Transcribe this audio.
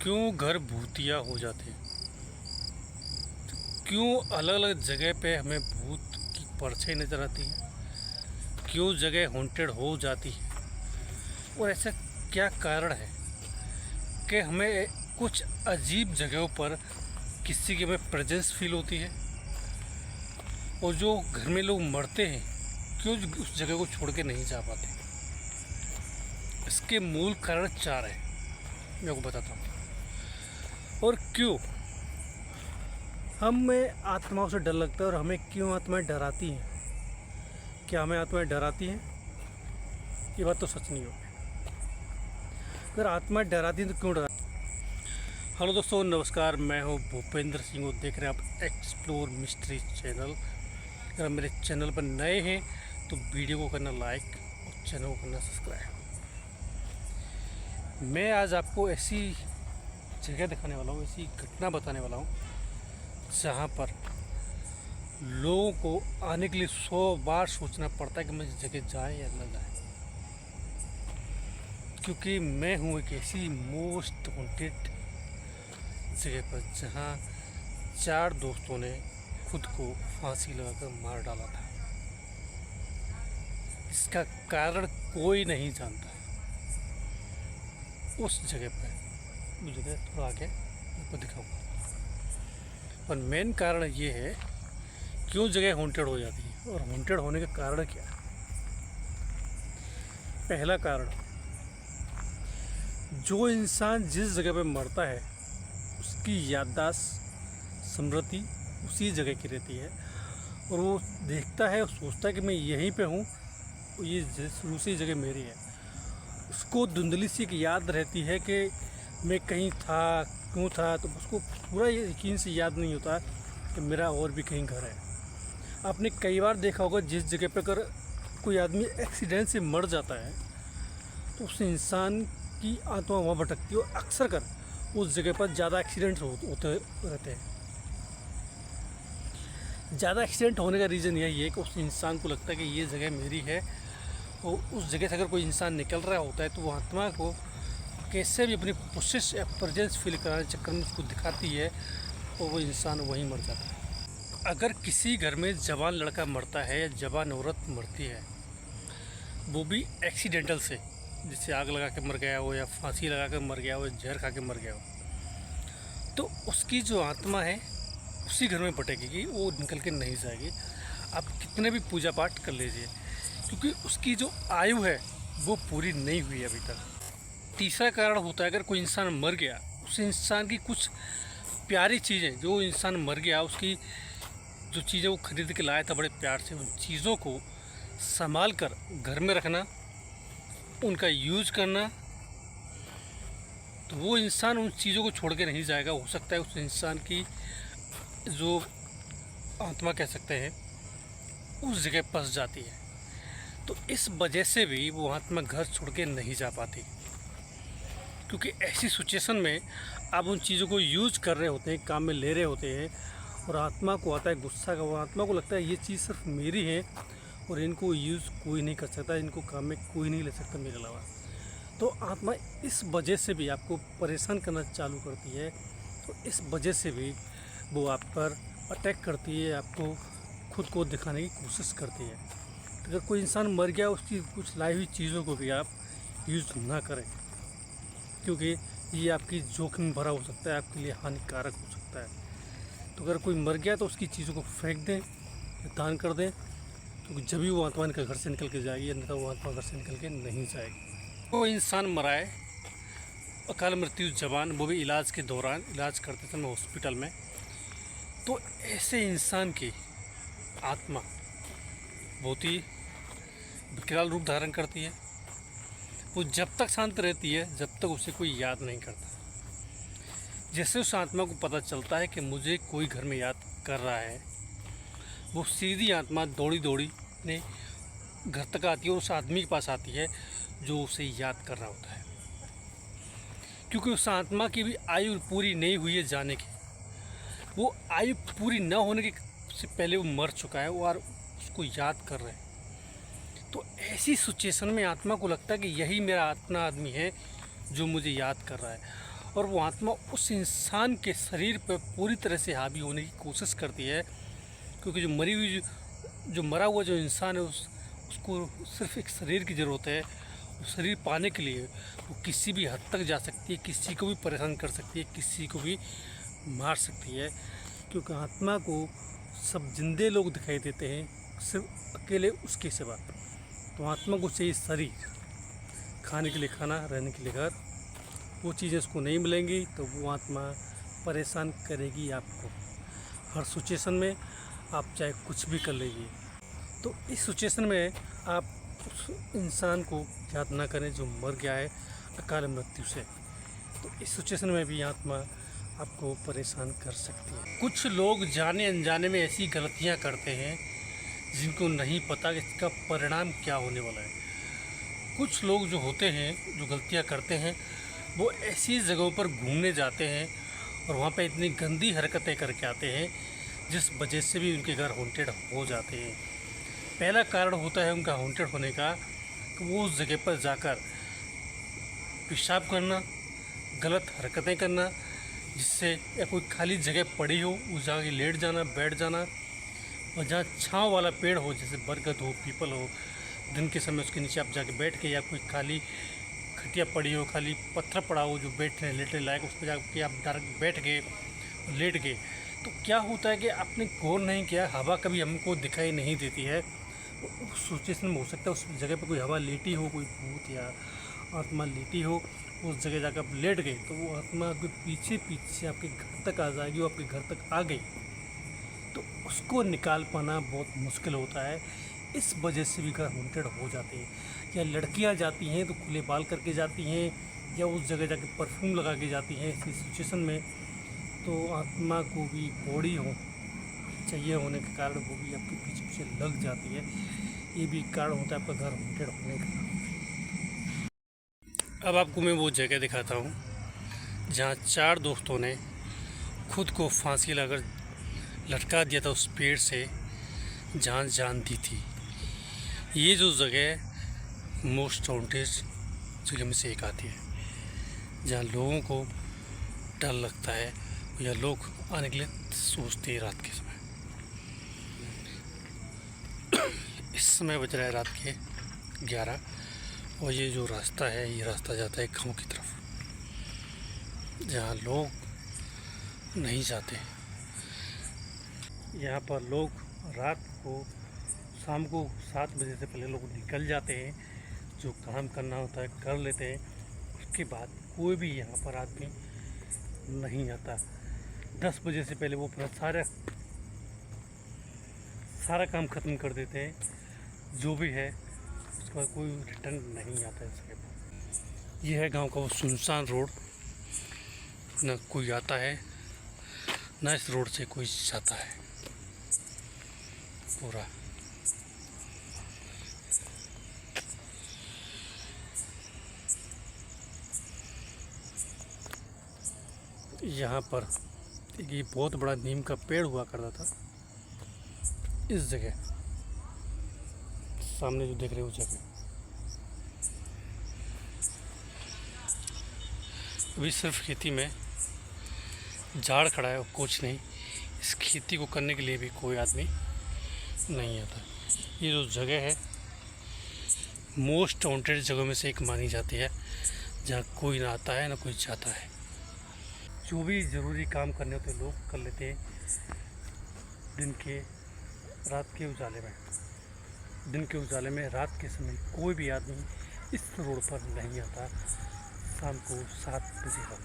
क्यों घर भूतिया हो जाते हैं? क्यों अलग अलग जगह पे हमें भूत की परछाई नज़र आती है? क्यों जगह हॉन्टेड हो जाती है? और ऐसा क्या कारण है कि हमें कुछ अजीब जगहों पर किसी की हमें प्रेजेंस फील होती है? और जो घर में लोग मरते हैं, क्यों उस जगह को छोड़ के नहीं जा पाते? इसके मूल कारण 4 हैं, मैं आपको बताता हूँ। और क्यों हमें आत्माओं से डर लगता है और हमें क्यों आत्माएं डराती हैं? क्या हमें आत्माएं डराती हैं? ये बात तो सच नहीं होगी। अगर आत्माएं डराती हैं तो क्यों डराती? हेलो दोस्तों, नमस्कार। मैं हूँ भूपेंद्र सिंह और देख रहे हैं आप एक्सप्लोर मिस्ट्री चैनल। अगर मेरे चैनल पर नए हैं तो वीडियो को करना लाइक और चैनल को करना सब्सक्राइब। मैं आज आपको ऐसी जगह दिखाने वाला हूँ, ऐसी घटना बताने वाला हूँ जहाँ पर लोगों को आने के लिए 100 बार सोचना पड़ता है कि मैं इस जगह जाए या न जाए, क्योंकि मैं हूँ एक ऐसी मोस्ट वांटेड जगह पर जहाँ 4 दोस्तों ने खुद को फांसी लगाकर मार डाला था। इसका कारण कोई नहीं जानता। उस जगह पर वो जगह थोड़ा आगे आपको दिखाऊंगा। पर मेन कारण ये है क्यों जगह हॉन्टेड हो जाती है और हॉन्टेड होने का कारण क्या है। पहला कारण, जो इंसान जिस जगह पे मरता है उसकी याददाश्त स्मृति उसी जगह की रहती है और वो देखता है और सोचता है कि मैं यहीं पे हूँ, ये दूसरी जगह मेरी है। उसको धुंधली सी एक याद रहती है कि मैं कहीं था, क्यों था, तो उसको पूरा यकीन से याद नहीं होता कि मेरा और भी कहीं घर है। आपने कई बार देखा होगा जिस जगह पर अगर कोई आदमी एक्सीडेंट से मर जाता है तो उस इंसान की आत्मा वहाँ भटकती है और अक्सर कर उस जगह पर ज़्यादा एक्सीडेंट होते रहते हैं। ज़्यादा एक्सीडेंट होने का रीज़न यही है कि उस इंसान को लगता है कि ये जगह मेरी है और उस जगह से अगर कोई इंसान निकल रहा होता है तो वो आत्मा को कैसे भी अपनी कोशिश या प्रेजेंस फील कराने के चक्कर में उसको दिखाती है और वो इंसान वहीं मर जाता है। अगर किसी घर में जवान लड़का मरता है या जवान औरत मरती है, वो भी एक्सीडेंटल से, जैसे आग लगा के मर गया हो या फांसी लगा के मर गया हो या जहर खा के मर गया हो, तो उसकी जो आत्मा है उसी घर में भटकेगी, वो निकल के नहीं जाएगी। आप कितने भी पूजा पाठ कर लीजिए, क्योंकि उसकी जो आयु है वो पूरी नहीं हुई अभी तक। तीसरा कारण होता है, अगर कोई इंसान मर गया, उस इंसान की कुछ प्यारी चीज़ें, जो इंसान मर गया उसकी जो चीज़ें वो खरीद के लाया था बड़े प्यार से, उन चीज़ों को संभाल कर घर में रखना, उनका यूज करना, तो वो इंसान उन चीज़ों को छोड़ के नहीं जाएगा। हो सकता है उस इंसान की जो आत्मा कह सकते हैं उस जगह फंस जाती है, तो इस वजह से भी वो आत्मा घर छोड़ के नहीं जा पाती, क्योंकि ऐसी सिचुएशन में आप उन चीज़ों को यूज कर रहे होते हैं, काम में ले रहे होते हैं और आत्मा को आता है गुस्सा का। वो आत्मा को लगता है ये चीज़ सिर्फ मेरी है और इनको यूज़ कोई नहीं कर सकता, इनको काम में कोई नहीं ले सकता मेरे अलावा। तो आत्मा इस वजह से भी आपको परेशान करना चालू करती है, तो इस वजह से भी वो आप पर अटैक करती है, आपको खुद को दिखाने की कोशिश करती है। अगर कोई इंसान मर गया, उसकी कुछ लाई हुई चीज़ों को भी आप यूज़ ना करें, क्योंकि ये आपकी जोखिम भरा हो सकता है, आपके लिए हानिकारक हो सकता है। तो अगर कोई मर गया तो उसकी चीज़ों को फेंक दें, दान कर दें, क्योंकि जब भी वो आत्मा निकल घर से निकल के जाएगी, अन्यथा वो आत्मा घर से निकल के नहीं जाएगी। वो इंसान मरा है अकाल मृत्यु जवान, वो भी इलाज के दौरान, इलाज करते समय हॉस्पिटल में, तो ऐसे इंसान की आत्मा बहुत ही विकराल रूप धारण करती है। वो जब तक शांत रहती है जब तक उसे कोई याद नहीं करता। जैसे उस आत्मा को पता चलता है कि मुझे कोई घर में याद कर रहा है, वो सीधी आत्मा दौड़ी दौड़ी ने घर तक आती है और उस आदमी के पास आती है जो उसे याद कर रहा होता है, क्योंकि उस आत्मा की भी आयु पूरी नहीं हुई है जाने की। वो आयु पूरी न होने के से पहले वो मर चुका है और उसको याद कर रहे हैं। तो ऐसी सिचुएशन में आत्मा को लगता है कि यही मेरा अपना आदमी है जो मुझे याद कर रहा है, और वो आत्मा उस इंसान के शरीर पर पूरी तरह से हावी होने की कोशिश करती है, क्योंकि जो मरा हुआ जो इंसान है उसको सिर्फ एक शरीर की ज़रूरत है। वो शरीर पाने के लिए वो किसी भी हद तक जा सकती है, किसी को भी परेशान कर सकती है, किसी को भी मार सकती है, क्योंकि आत्मा को सब जिंदे लोग दिखाई देते हैं, सिर्फ अकेले उसके सिवा। तो आत्मा को चाहिए शरीर, खाने के लिए खाना, रहने के लिए घर। वो चीज़ें उसको नहीं मिलेंगी तो वो आत्मा परेशान करेगी आपको हर सिचुएशन में, आप चाहे कुछ भी कर लीजिए। तो इस सिचुएशन में आप उस इंसान को याद ना करें जो मर गया है अकाल मृत्यु से। तो इस सिचुएशन में भी आत्मा आपको परेशान कर सकती है। कुछ लोग जाने अनजाने में ऐसी गलतियां करते हैं जिनको नहीं पता कि इसका परिणाम क्या होने वाला है। कुछ लोग जो होते हैं, जो गलतियां करते हैं, वो ऐसी जगहों पर घूमने जाते हैं और वहाँ पे इतनी गंदी हरकतें करके आते हैं जिस वजह से भी उनके घर हॉन्टेड हो जाते हैं। पहला कारण होता है उनका हॉन्टेड होने का कि वो उस जगह पर जाकर पेशाब करना, गलत हरकतें करना, जिससे या कोई खाली जगह पड़ी हो उस जगह लेट जाना, बैठ जाना, और जहाँ छाँव वाला पेड़ हो, जैसे बरगद हो, पीपल हो, दिन के समय उसके नीचे आप जाके बैठ के, या कोई खाली खटिया पड़ी हो, खाली पत्थर पड़ा हो जो बैठने लेटने लायक, उस पर जाके आप डायरेक्ट बैठ गए, लेट गए, तो क्या होता है कि आपने गौर नहीं किया, हवा कभी हमको दिखाई नहीं देती है। उस सिचुएशन में हो सकता है उस जगह पर कोई हवा लेटी हो, कोई भूत या आत्मा लेटी हो, उस जगह जाकर आप लेट गए तो वो आत्मा आपके पीछे पीछे आपके घर तक आ जाएगी। वो आपके घर तक आ गई तो उसको निकाल पाना बहुत मुश्किल होता है। इस वजह से भी घर हॉन्टेड हो जाते हैं। या लड़कियां जाती हैं तो खुले बाल करके जाती हैं, या उस जगह जाके परफ्यूम लगा के जाती हैं। इस सिचुएशन में तो आत्मा को भी बॉडी हो चाहिए होने के कारण वो भी आपके पीछे पीछे लग जाती है। ये भी कारण होता है आपका घर हॉन्टेड होने का। अब आपको मैं वो जगह दिखाता हूँ जहाँ 4 दोस्तों ने खुद को फांसी लगाकर लटका दिया था उस पेड़ से, जहाँ जान दी थी। ये जो जगह मोस्ट हॉन्टेड जगह में से एक आती है, जहाँ लोगों को डर लगता है या लोग आने के लिए सोचते हैं रात के समय। इस समय बज रहा है रात के 11, और ये जो रास्ता है, ये रास्ता जाता है गाँव की तरफ, जहाँ लोग नहीं जाते। यहाँ पर लोग रात को, शाम को 7 बजे से पहले लोग निकल जाते हैं, जो काम करना होता है कर लेते हैं। उसके बाद कोई भी यहाँ पर आदमी नहीं आता। 10 बजे से पहले वो अपना सारा काम ख़त्म कर देते हैं, जो भी है। उसके बाद कोई रिटर्न नहीं आता है इस जगह पर। यह है गांव का वो सुनसान रोड, ना कोई आता है ना इस रोड से कोई जाता है पूरा। यहाँ पर ये बहुत बड़ा नीम का पेड़ हुआ करता था। इस जगह सामने जो देख रहे हो उस जगह अभी सिर्फ खेती में झाड़ खड़ा है और कुछ नहीं। इस खेती को करने के लिए भी कोई आदमी नहीं आता। ये जो जगह है मोस्ट हॉन्टेड जगहों में से एक मानी जाती है, जहाँ कोई ना आता है ना कोई जाता है। जो भी ज़रूरी काम करने होते लोग कर लेते हैं दिन के, रात के उजाले में। दिन के उजाले में रात के समय कोई भी आदमी इस रोड पर नहीं आता शाम को 7 बजे तक।